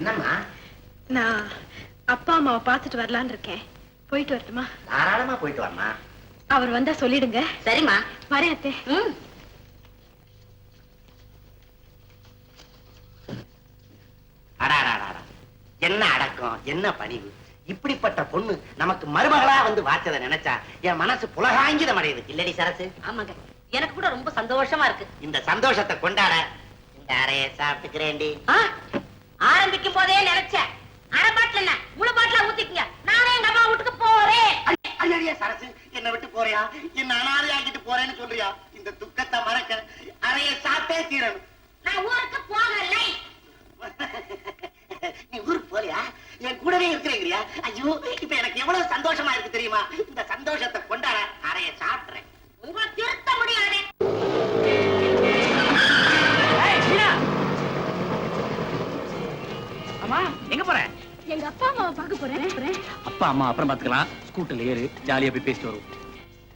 என்னம்மா? நான் அப்பா அம்மாவை பார்த்துட்டு வரலான்னு இருக்கேன். போயிட்டு வரட்டுமா? தாராளமா போயிட்டு வரமா. அவர் வந்தா சொல்லிடுங்க. சரிம்மா, வரேன் அத்தை. என்ன அடக்கம், என்ன பணிவு. இப்படிப்பட்ட பொண்ணு நமக்கு மருமகளா வந்து வாச்சதை நினைச்சா என் மனசு புலகாங்கிதம் அடையுது. இல்லடி சரசு? ஆமாங்க, எனக்கு கூட ரொம்ப சந்தோஷமா இருக்கு. இந்த சந்தோஷத்தை கொண்டாட இந்த அறைய சாப்பிட்டுக்கிறேன்டி. ஆரம்பிக்கும் போதே நினைச்சேன். அரை பாட்டில் என்ன, முழு பாட்டில ஊத்திக்கங்க. நானே எங்க அம்மா வீட்டுக்கு போறேன். ஐயா சரசு, என்ன விட்டு போறியா? என்ன அனாதை ஆக்கிட்டு போறேன்னு சொல்றியா? இந்த துக்கத்தை மறக்க அறைய சாப்பிட்டே தீரணும். நான் ஊருக்கு போகலை. நீ ஊருக்கு போறியா? என் கூடவே இருக்கிறீங்க. ஐயோ, இப்ப எனக்கு எவ்வளவு சந்தோஷமா இருக்கு தெரியுமா? இந்த சந்தோஷத்தை கொண்டாட அறைய சாப்பிடுறேன். உங்களை திருத்த முடியாது. அம்மா, எங்க போற? எங்க அப்பா அம்மாவை பார்க்க போறேன். அப்பா அம்மா அப்புறம் பாத்துக்கலாம். ஸ்கூட்டர்ல ஏறு, ஜாலியா போய் பேசிட்டு வரும்.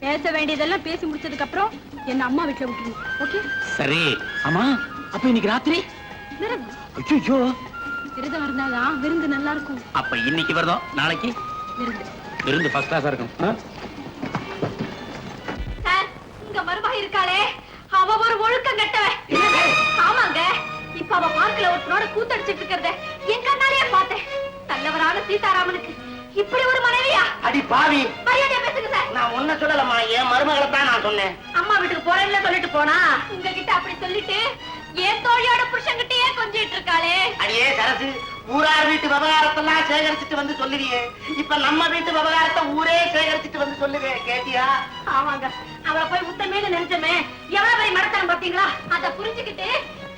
பேச வேண்டியதெல்லாம் பேசி முடிச்சதுக்கு அப்புறம் என்ன அம்மா வீட்டுல விட்டுருங்க. ஓகே? சரி. அம்மா, அப்ப இன்னைக்கு ராத்திரி விரதம். ஐயோ, விரதம் இருந்தாதான் விருந்து நல்லா இருக்கும். அப்ப இன்னைக்கு விரதம், நாளைக்கு விருந்து ஃபர்ஸ்ட் கிளாஸா இருக்கும். சார், உங்க மருமக இருக்காளே, அவ ஒரு ஒழுக்கம் கெட்டவன். ஆமாங்க, இப்ப அவ பார்க்கல ஒருத்தனோட கூத்தடிச்சிட்டு இருக்கிறத என் கண்ணாலேயே பார்த்தேன். நல்லவரான சீதாராமனுக்கு இப்படி ஒரு மனைவியா? அடி பாவி, மரியாதையா பேசுங்க சார். நான் ஒன்ன சொல்லலம்மா, என் மருமகளை தான் நான் சொன்னேன். அம்மா வீட்டுக்கு போறேன்னு சொல்லிட்டு போனா உங்ககிட்ட அப்படி சொல்லிட்டு ஏன் தோழியோட புருஷன்கிட்டயே கொஞ்சிட்டு இருக்காளே. அடியே சரசு, ஊரார் வீட்டு விவகாரத்தெல்லாம் சேகரிச்சுட்டு வந்து சொல்லுவியே, இப்ப நம்ம வீட்டு விவகாரத்தை ஊரே சேகரிச்சுட்டு வந்து சொல்லுவே. கேட்டியா? ஆமாங்க, அவளை போய் முத்தமேன்னு நினைச்சமே எவ்வளவு பெரிய மடத்தனம் பாத்தீங்களா? அத புரிஞ்சுக்கிட்டு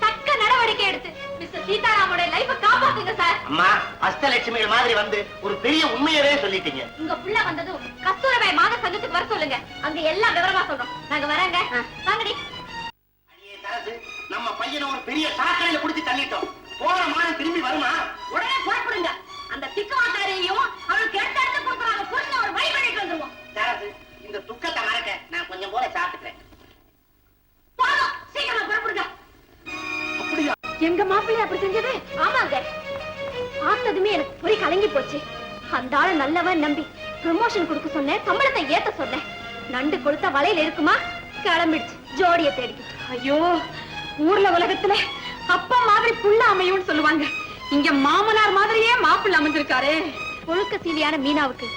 தக்க நடவடிக்கை எடுத்து மிஸ்டர் சீதாராமோட லைஃப காப்பாத்துங்க சார். அம்மா, அஷ்டலட்சுமிகள் மாதிரி வந்து ஒரு பெரிய உண்மையவே சொல்லிட்டீங்க. உங்க புள்ள வந்ததும் கஸ்தூரபாய் மாக சங்கத்துக்கு வர சொல்லுங்க. அங்க எல்லாம் விவரமா சொல்றோம். நாங்க வரேங்க. வாங்கடி. அடியே சரசு, நம்ம பையனை ஒரு பெரிய சாக்கடையில புடிச்சு தள்ளிட்டோம். போற மானம் திரும்பி வருமா? உடனே புறப்படுங்க. அந்த திக்குவாக்காரையும் அவளுக்கு எடுத்து எடுத்து கொடுக்குறாங்க. புருஷன் ஒரு வழி பண்ணிட்டு வந்துருவோம். சரசு, இந்த துக்கத்தை மறக்க நான் கொஞ்சம் போல சாப்பிட்டுக்கிறேன். போதும், சீக்கிரம் புறப்படுங்க. அப்படியா? எங்க மாப்பிள்ளை அப்படி செஞ்சது? ஆமாங்க, பார்த்ததுமே எனக்கு பொறி கலங்கி போச்சு. அந்த ஆள நல்லவன் நம்பி ப்ரமோஷன் கொடுக்க சொன்னேன், சம்பளத்தை ஏத்த சொன்னேன். நண்டு கொடுத்த வலையில இருக்குமா, கிளம்பிடுச்சு ஜோடியை தேடி. ஐயோ, ஊர்ல உலகத்துல அப்பா மாதிரி புள்ள அமையும்னு சொல்லுவாங்க. இங்க மாமனார் மாதிரியே மாப்பிள்ளை அமைஞ்சிருக்காரே. ஒழுக்க சீலியான மீனாவுக்கு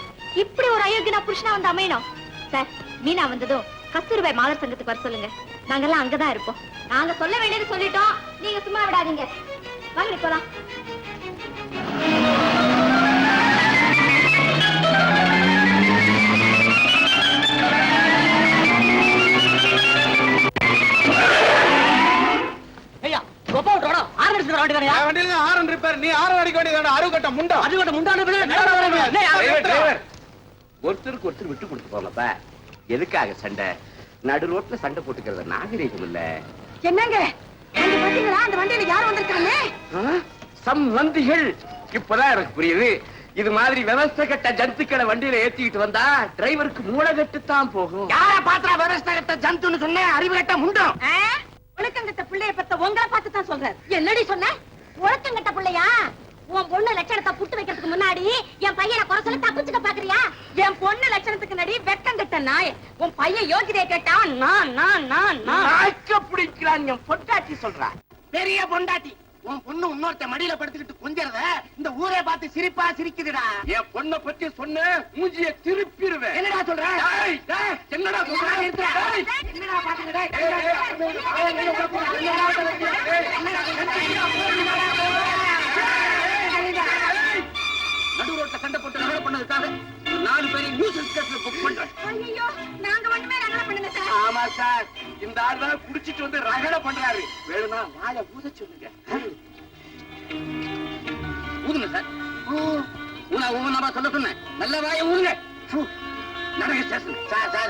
இப்படி ஒரு அயோக்கியனா புருஷனா வந்து அமையணும். சார், மீனா வந்ததும் கஸ்தூர்பாய் மாதர் சங்கத்துக்கு வர சொல்லுங்க. நாங்கெல்லாம் அங்கதான் இருப்போம். நாங்க சொல்ல வேண்டியது சொல்லிட்டோம், நீங்க சும்மா விடாதீங்க. வாங்க போலாம். ஒருத்தருக்கு ஒருத்தர் விட்டு கொடுத்து போங்கப்பா. எதுக்காக சண்டை? நடு ரோட்ல சண்டை போட்டுக்கிறது நாகரீகம் இல்ல. என்னங்க பாத்தீங்களா, அந்த வண்டியில யார் வந்திருக்காங்க? சம்பந்திகள். இப்பதான் எனக்கு புரியுது. இது மாதிரி விவசாய கட்ட ஜந்துக்களை வண்டியில ஏத்திக்கிட்டு வந்தா டிரைவருக்கு மூளை கட்டுத்தான் போகும். யார பாத்திரா விவசாய கட்ட ஜந்துன்னு சொன்னேன்? அறிவு கட்ட முண்டம். ஒழுக்கங்கட்ட பிள்ளைய பத்த உங்களை பார்த்து தான் சொல்றேன். என்னடி சொன்ன? ஒழுக்கங்கட்ட பிள்ளையா? உன் பொண்ணு லட்சணத்தை புட்டு வைக்கிறதுக்கு முன்னாடி என் பையனை குறை சொல்ல தப்பிச்சுக்க பாக்குறியா? என் பொண்ணு லட்சணத்துக்கு நடி வெக்கங்கட்ட நாய். உன் பையன் யோகிதையை கேட்டா நாய்க்க பிடிக்கிறான். என் பொண்டாட்டி சொல்றா. பெரிய பொண்டாட்டி. உன் பொண்ணு இன்னொருத்த மடியில படுத்துக்கிட்டு கொஞ்சறத இந்த ஊரே பார்த்து சிரிப்பா சிரிக்குதுடா. என் பொண்ணை பத்தி சொன்ன மூஞ்சிய திருப்பிடுவேன். என்னடா சொல்ற? என்னடா சொல்ற? என்னடா பாத்துக்கிட்ட? நடு ரோட்ல சண்டை போட்டு நகர பண்ணதுக்காக 4 பேரையும் நியூசன்ஸ் கேஸ்ல புக் பண்றேன். ஐயோ, நாங்க ஒண்ணுமே ரகலை பண்ணுங்க சார். ஆமா சார், இந்த ஆள் தான் குடிச்சிட்டு வந்து ரகலை பண்றாரு. வேணும்னா வாயை ஊத சொல்லுங்க. ஊதுங்க சார். ஊனா சொல்ல சொன்னேன். நல்ல வாயை ஊதுங்க. நடக்க ஸ்டேஷன்.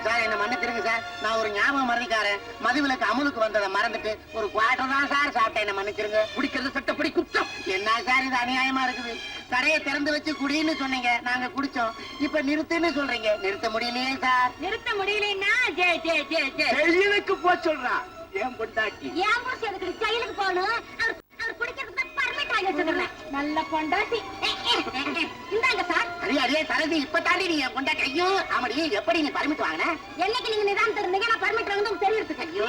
சார் என்ன மன்னிச்சிருங்க சார். நான் ஒரு ஞாபகம் மறந்துக்காரன். மதுவிலக்கு அமுலுக்கு வந்ததை மறந்துட்டு ஒரு குவார்டர் தான் சார் சாப்பிட்டேன். என்ன மன்னிச்சிருங்க. குடிக்கிறது சட்டப்படி குற்றம். என்ன சார் இது அநியாயமா இருக்குது? கடையை திறந்து வச்சு குடின்னு சொன்னீங்க, நாங்க குடிச்சோம். இப்ப நிறுத்துன்னு சொல்றீங்க. நிறுத்த முடியலையே சார். நிறுத்த முடியலன்னா ஜெயிலுக்கு போ சொல்றா. ஏன் பொண்டாட்டி ஏன் போச்சு? அதுக்கு ஜெயிலுக்கு போகணும். அவர் குடிக்கிறதுக்கு பர்மிட் வாங்கி வச்சிருக்கேன். நல்ல பொண்டாட்டி இந்தாங்க சார். அடியே சரதி இப்ப தாண்டி நீ கொண்ட கையும் ஆமடி எப்படி நீ பர்மிட் வாங்கின? என்னைக்கு நீங்க நிதானம் இருந்தீங்க நான் பர்மிட் வந்து தெரிவித்து ஐயோ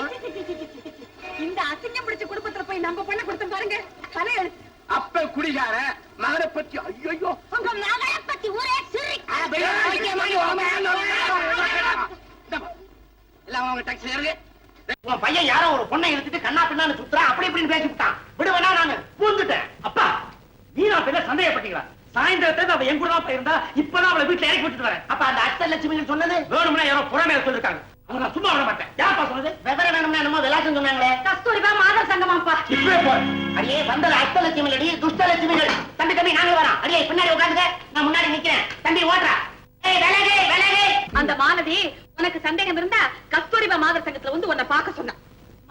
இந்த அசிங்கம் பிடிச்ச குடும்பத்துல போய் நம்ம பண்ண கொடுத்த பாருங்க பணம் எழுத்து. அப்ப குடிகார மகனை பத்தி ஐயோ உங்க மகளை பத்தி ஊரே சிரி. எல்லாம் அவங்க டாக்ஸி இருக்கு. உன் பையன் யாரோ ஒரு பொண்ணை எடுத்துட்டு கண்ணா பின்னான்னு சுத்துறான் அப்படி இப்படின்னு பேசி விட்டான். விடுவேனா நானு பூந்துட்டேன். அப்பா நீ நான் பேர சந்தேகப்பட்டீங்களா? சாயந்தரத்துல அவ என் கூட தான் போயிருந்தா இப்பதான் அவளை வீட்டுல இறக்கி விட்டுட்டு வரேன். அப்ப அந்த அஷ்டலட்சுமி சொன்னது வேணும்னா யாரோ புறமே சொல்லிருக்காங்க. அவங்க நான் சும்மா விட மாட்டேன். யார்ப்பா சொன்னது? விவரம் வேணும்னா என்னமோ விளாசம் சொன்னாங்களே. கஸ்தூரிபா மாதர் சங்கமாப்பா. இப்பவே போறேன். அடியே வந்தது அஷ்டலட்சுமி அடி துஷ்டலட்சுமிகள். தம்பி தம்பி நாங்க வரோம். அடியே பின்னாடி உட்காந்துக்க, நான் முன்னாடி நிக்கிறேன். தம்பி ஓட்டுறா. விலகே விலகே. அந்த மாலதி உனக்கு சந்தேகம் இருந்தா கஸ்தூரிபா மாதர் சங்கத்துல வந்து உன்னை பார்க்க சொன்னா.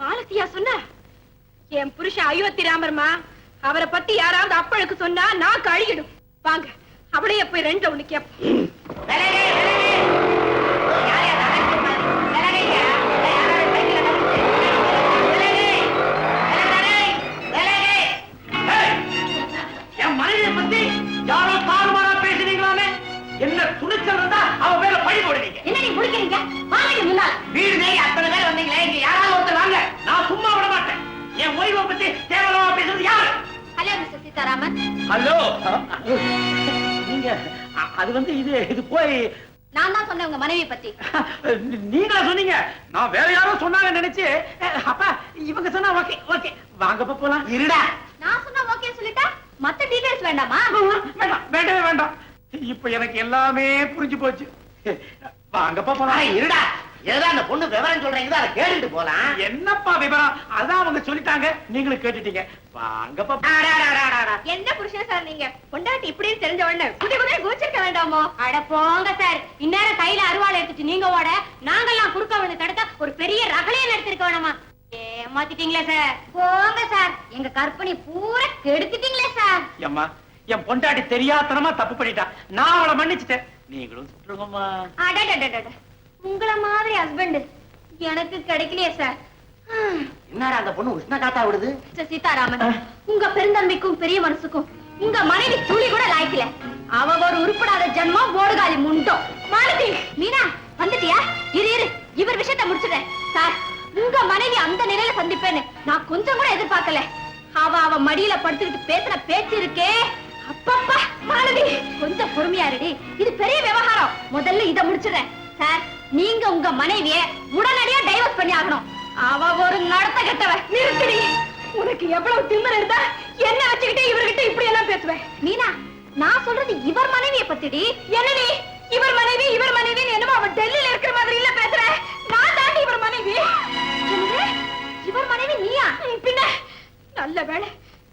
மாலத்தியா சொன்ன? என் புருஷன் அயோத்தி ராமர்மா, அவரை பத்தி யாராவது அப்பழுக்கு சொன்னா நான் கழுகிடும். வாங்க அப்படியே போய் ரெண்டு ஒண்ணு கேப்போம். விலகே விலகே. யார் யார் அழைச்சிருப்பாரு? விலகையா? யாராவது சைக்கிள்ல நடந்து. விலகே விலகே விலகே. ஏய், என் மனைவியை பத்தி யாரோ தாறுமாறா பேசுறீங்களாமே? என்ன துணிச்சல் இருந்தா அவ மேல பழி போடுவீங்க. என்ன நீ முடிக்கிறீங்க? வாங்க முன்னால. வீடு தேடி அத்தனை பேர் வந்தீங்களே, இங்க யாராவது ஒருத்தர் வாங்க. நான் சும்மா விட மாட்டேன். என் ஓய்வை பத்தி கேவலமா பேசுறது யாரு? Hello mister Sitharaman. ஹலோ நீங்க அது வந்து இது போய் நான் தான் சொன்னேன் உங்க மனைவி பத்தி. நீங்களா சொன்னீங்க? நான் வேற யாரோ சொன்னாங்க நினைச்சு அப்பா இவங்க சொன்னா ஓகே ஓகே வாங்கப்பா போலாம். இருடா. நான் சொன்னா ஓகே சொல்லிட்டா மத்த டீடைல்ஸ் வேண்டாமா? வேண்டாம் வேண்டவே வேண்டாம். இப்ப எனக்கு எல்லாமே புரிஞ்சு போச்சு. வாங்கப்பா போலாம். இருடா. ஏதோ அந்த பொண்ணு விவரம் சொல்றீங்க, அதை கேட்டுட்டு போலாம். என்னப்பா விவரம்? அதான் அவங்க சொல்லிட்டாங்க, நீங்களும் கேட்டுட்டீங்க. வாங்கப்பா. என்ன புருஷன் சார் நீங்க? பொண்டாட்டி இப்படி தெரிஞ்ச உடனே குடி குடியே கோச்சிருக்க வேண்டாமோ? அட போங்க சார். இந்நேரம் கையில அருவாள் எடுத்துட்டு நீங்க ஓட நாங்கெல்லாம் குறுக்க வந்து தடுக்க ஒரு பெரிய ரகளையை எடுத்திருக்க வேணாமா? ஏமாத்திட்டீங்களே சார். போங்க சார். எங்க கற்பனை பூரா கெடுத்துட்டீங்களே சார். அம்மா என் பொண்டாட்டி தெரியாதனமா தப்பு பண்ணிட்டா. நான் அவளை மன்னிச்சுட்டேன். நீங்களும் சுற்றுங்கம்மா. அடடடடட. உங்கள மாதிரி ஹஸ்பண்ட் எனக்கு கிடைக்கலையே சார். என்னடா அந்த பொண்ணு உஷ்ண காத்தா விடுது? மிஸ்டர் சீதாராமன், உங்க பெருந்தன்மைக்கும் பெரிய மனசுக்கும் உங்க மனைவி துளி கூட லாய்க்கல. அவ ஒரு உருப்படாத ஜென்மம், ஓடுகாலி முண்டோம். மாலதி, மீனா வந்துட்டியா? இரு இவர் விஷயத்தை முடிச்சுட்டேன் சார். உங்க மனைவி அந்த நிலையில சந்திப்பேன்னு நான் கொஞ்சம் கூட எதிர்பார்க்கல. அவ மடியில படுத்துக்கிட்டு பேசுற பேச்சு இருக்கே, அப்பப்பா. மாலதி கொஞ்சம் பொறுமையா இருடி, இது பெரிய விவகாரம். முதல்ல இத முடிச்சிடுறேன் சார். நீங்க உங்க மனைவிய உடனடியா டைவர்ஸ் பண்ணி ஆகணும். அவ ஒரு நடத்த கெட்டவ. நிறுத்தடி. உனக்கு எவ்வளவு திமிரு இருந்தா என்ன வச்சுக்கிட்டே இவர்கிட்ட இப்படி எல்லாம் பேசுவேன்? மீனா, நான் சொல்றது இவர் மனைவியை பத்திடி. என்னடி இவர் மனைவி என்னமோ அவன் டெல்லியில இருக்கிற மாதிரி இல்ல பேசுற. நான் தாண்டி இவர் மனைவி. இவர் மனைவி நீயா? பின்ன நல்ல வேளை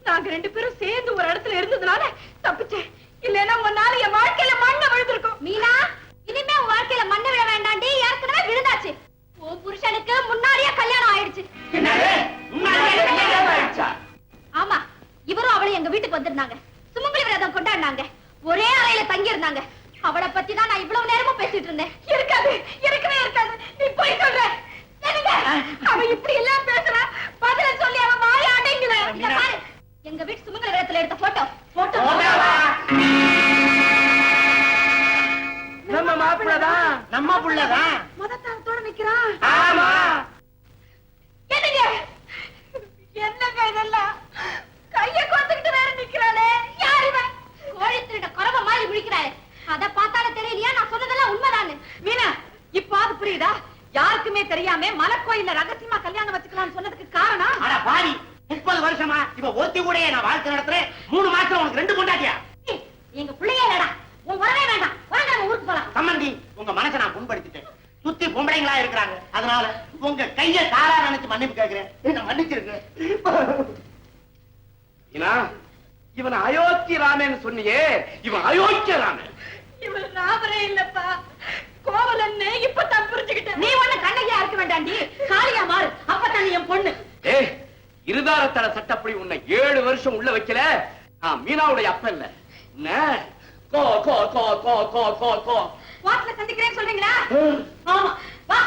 நாங்க ரெண்டு பேரும் சேர்ந்து ஒரு இடத்துல இருந்ததுனால தப்பிச்சேன். இல்லன்னா உன்னால என் வாழ்க்கையில மண்ணை விழுந்திருக்கும். மீனா, இனிமே உன் வாழ்க்கையில மண்ணை விழ வேண்டாண்டி. ஏற்கனவே விழுந்தாச்சு. உன் புருஷனுக்கு முன்னாடியே கல்யாணம் ஆயிடுச்சு. ஆமா, இவரும் அவளும் எங்க வீட்டுக்கு வந்திருந்தாங்க. சுமங்கலி விரதம் கொண்டாடினாங்க. ஒரே அறையில தங்கி இருந்தாங்க. அவளை பத்தி தான் நான் இவ்வளவு நேரமும் பேசிட்டு இருந்தேன். இருக்காது, இருக்கவே இருக்காது. நீ போய் சொல்ற. அவ இப்படி எல்லாம் பேசுறா. பதில சொல்லி அவன் வாய அடைங்கல. எங்க வீட்டு சுமங்கலி விரதத்துல எடுத்த போட்டோ நம்ம மாப்பிள்ளதான். நம்ம புள்ளதான். மதத்தாரத்தோட நிக்கிறான். ஆமா. என்னங்க இதெல்லாம்? கைய கோத்துக்கிட்டு வேற நிக்கிறாளே. யார் இவன்? கோழி திருட குறவ மாதிரி முடிக்கிறாளே. அத பார்த்தாலே தெரியலையா நான் சொன்னதெல்லாம் உண்மைதானே? மீனா, இப்பாது புரியுதா? யாருக்குமே தெரியாம மலக்கோயில்ல ரகசியமா கல்யாணம் வச்சுக்கலாம்னு சொன்னதுக்கு காரணம்? அட பாவி, 30 வருஷமா இவ ஒருத்தி கூட நான் வாழ்க்கை நடத்துறேன். 3 மாசத்துல உனக்கு 2 பொண்டாட்டியா? எங்க பிள்ளையே இல்லடா. உன் வரவே வேண்டாம். வாங்க நம்ம ஊருக்கு போலாம். சம்மந்தி, உங்க மனசை நான் புண்படுத்திட்டேன். சுத்தி பொம்பளைங்களா இருக்கிறாங்க. அதனால உங்க கைய தாரா நினைச்சு மன்னிப்பு கேட்கிறேன். என்ன மன்னிச்சிருக்கேன். இவன் அயோத்தி ராமன் சொன்னியே, இவன் அயோக்கிய ராமன். இவர் ராமரே இல்லப்பா, கோவலன்னு இப்பதான் புரிஞ்சுக்கிட்டேன். நீ ஒண்ணு கண்ணகியா இருக்க வேண்டாண்டி. காளியா மாறு. அப்பதான் என் பொண்ணு. ஏய், இருதாரத்தட சட்டப்படி உன்னை 7 வருஷம் உள்ள வைக்கல. நான் மீனாவுடைய அப்ப இல்ல. என்ன கோ கோ கோ கோ கோ கோ கோ வாட்ல சந்திக்கிறேன்னு சொல்றீங்களா? ஆமா, வா.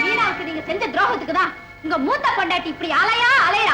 மீனாவுக்கு நீங்க செஞ்ச துரோகத்துக்கு தான் உங்க மூத்த பொண்டாட்டி இப்படி அலையா அலையா